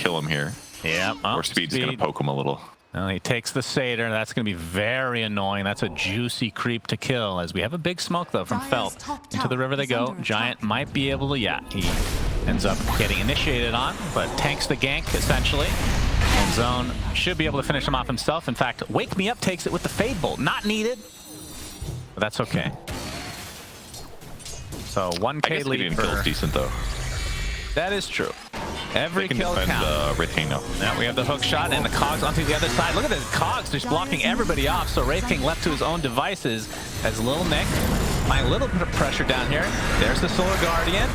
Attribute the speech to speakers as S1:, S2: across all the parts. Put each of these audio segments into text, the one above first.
S1: kill him here.
S2: Yeah.
S1: Or Speed's going to poke him a little.
S2: Well, he takes the Satyr. That's going to be very annoying. That's a juicy creep to kill, as we have a big smoke, though, from Felt. Into the river they go. Giant might be able to, yeah, he ends up getting initiated on, but tanks the gank, essentially. And Zone should be able to finish him off himself. In fact, Wake Me Up takes it with the Fade Bolt. Not needed, but that's okay. So 1K lead for...
S1: Kill's decent, though.
S2: That is true. Every kill counts.
S1: Yeah,
S2: we have the hook shot and the Cogs onto the other side. Look at the Cogs just blocking everybody off. So Wraith King left to his own devices as Lil Nick. Applying a little bit of pressure down here. There's the Solar Guardian.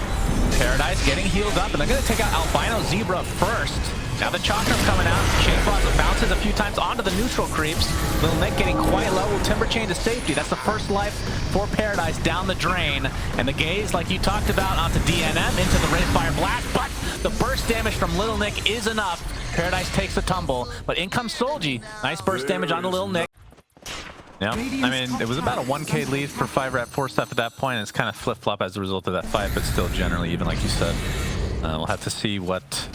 S2: Paradise getting healed up, and they're going to take out albinozebra first. Now the Chakram coming out. Chain Frost bounces a few times onto the neutral creeps. Lil Nick getting quite low. Will Timber Chain to safety. That's the first life for Paradise down the drain. And the gaze, like you talked about, onto DNM into the Wraithfire Blast. But the burst damage from Lil Nick is enough. Paradise takes a tumble. But in comes Solji. Nice burst damage onto Lil Nick. Yeah, I mean, it was about a 1K lead for 5RATFORCESTAFF at that point, and it's kind of flip-flop as a result of that fight, but still generally even, like you said. We'll have to see what...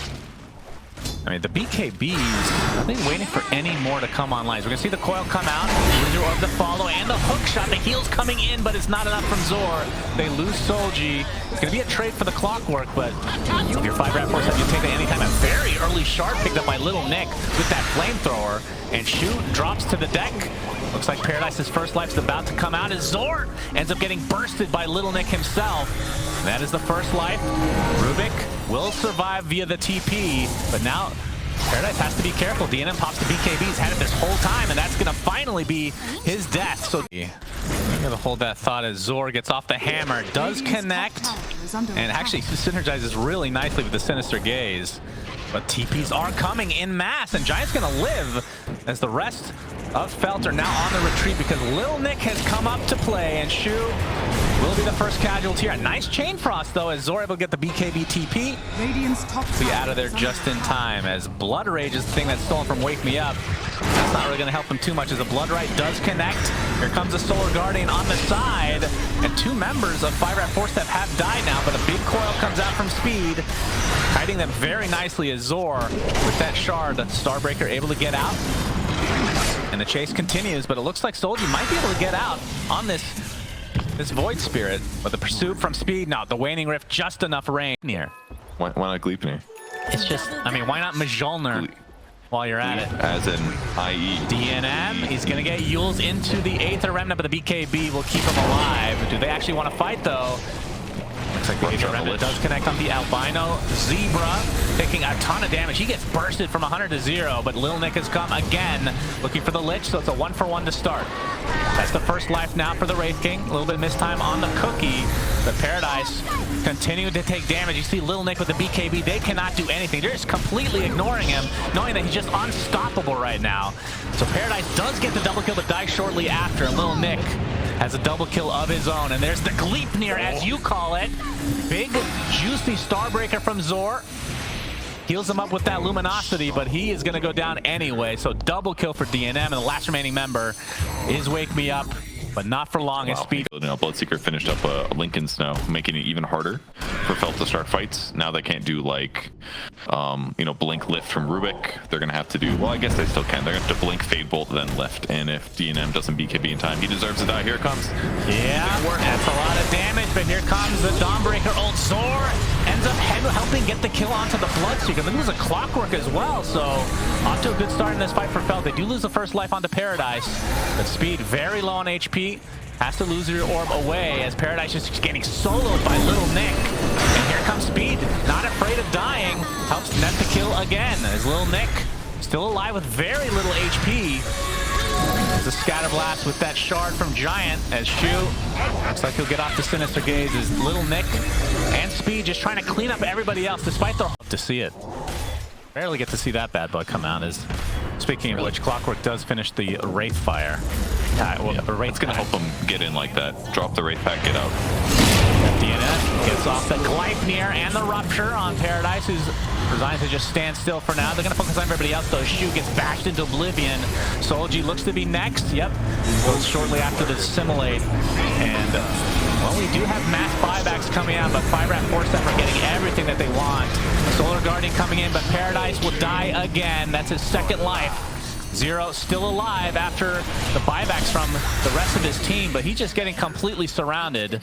S2: I mean, the BKBs, I think waiting for any more to come online. So we're going to see the coil come out, Wizard Orb to follow, and the hook shot. The heal's coming in, but it's not enough from Zore. They lose Solji. It's going to be a trade for the clockwork, but if you're 5RATFORCESTAFF, you take that anytime. A very early shard picked up by Lil Nick with that flamethrower, and Shoot drops to the deck. Looks like Paradise's first life's about to come out as Zore ends up getting bursted by Lil Nick himself. And that is the first life. Rubik will survive via the TP, but now Paradise has to be careful. DNM pops the BKB. He's had it this whole time, and that's going to finally be his death. So I'm going to hold that thought as Zore gets off the hammer, does connect, and actually synergizes really nicely with the Sinister Gaze. But TPs are coming in mass, and Giant's going to live as the rest of Felt are now on the retreat because Lil Nick has come up to play, and Shu will be the first casualty here. A nice Chain Frost, though, as Zore able to get the BKB TP. Be out of there just in time, as Blood Rage is the thing that's stolen from Wake Me Up. That's not really going to help him too much as the Blood Right does connect. Here comes the Solar Guardian on the side, and two members of 5RATFORCESTAFF have died now, but a big coil comes out from Speed, hiding them very nicely as Zore, with that shard, Starbreaker able to get out. And the chase continues, but it looks like Solji might be able to get out on this Void Spirit. But the pursuit from Speed, no, the Waning Rift, just enough range here.
S1: Why not Gleipnir?
S2: It's just, I mean, why not Mjolnir while you're at it?
S1: As in, i.e.
S2: DNM, he's going to get Yules into the Aether Remnant, but the BKB will keep him alive. Do they actually want to fight, though? Looks like the Aether Remnant does connect on the albinozebra, taking a ton of damage. He gets bursted from 100 to 0, but Lil Nick has come again, looking for the Lich, so it's a 1-for-1 to start. That's the first life now for the Wraith King. A little bit of mistime on the Cookie, but Paradise continuing to take damage. You see Lil Nick with the BKB. They cannot do anything. They're just completely ignoring him, knowing that he's just unstoppable right now. So Paradise does get the double kill, but dies shortly after, and Lil Nick has a double kill of his own. And there's the Gleipnir, as you call it. Big, juicy Starbreaker from Zore. Heals him up with that Luminosity, but he is going to go down anyway. So double kill for DNM, and the last remaining member is Wake Me Up, but not for long. Wow. As Speed.
S1: Bloodseeker finished up a Lincoln Snow, making it even harder for Felt to start fights. Now they can't do like, you know, Blink Lift from Rubik. They're going to have to do, well, I guess they still can. They're going to have to Blink Fade Bolt, then Lift. And if DNM doesn't BKB in time, he deserves to die. Here it comes.
S2: Yeah, that's a lot of damage, but here comes the Dawnbreaker. Old Zore ends up helping get the kill onto the Bloodseeker. They lose a Clockwork as well, so off to a good start in this fight for Felt. They do lose the first life onto Paradise, but Speed very low on HP. Has to lose your orb away as Paradise is getting soloed by Lil Nick. And here comes Speed, not afraid of dying. Helps net the kill again as Lil Nick still alive with very little HP. There's a Scatter Blast with that shard from Giant as Shu looks like he'll get off the Sinister Gaze as Lil Nick and Speed just trying to clean up everybody else despite their hope to see it. Rarely get to see that bad boy come out. As speaking of which, Clockwork does finish the Wraith Fire. Well, yeah, Wraith's gonna
S1: help him get in like that. Drop the Wraith pack, get out.
S2: DNF gets off the Gleipnir and the Rupture on Paradise, who's resigned to just stand still for now. They're going to focus on everybody else, though. Shu gets bashed into oblivion. Solji looks to be next. Yep. Goes shortly after the Simulate. And, well, we do have mass buybacks coming out, but 5RATFORCESTAFF are getting everything that they want. Solar Guardian coming in, but Paradise will die again. That's his second life. Zero still alive after the buybacks from the rest of his team, but he's just getting completely surrounded.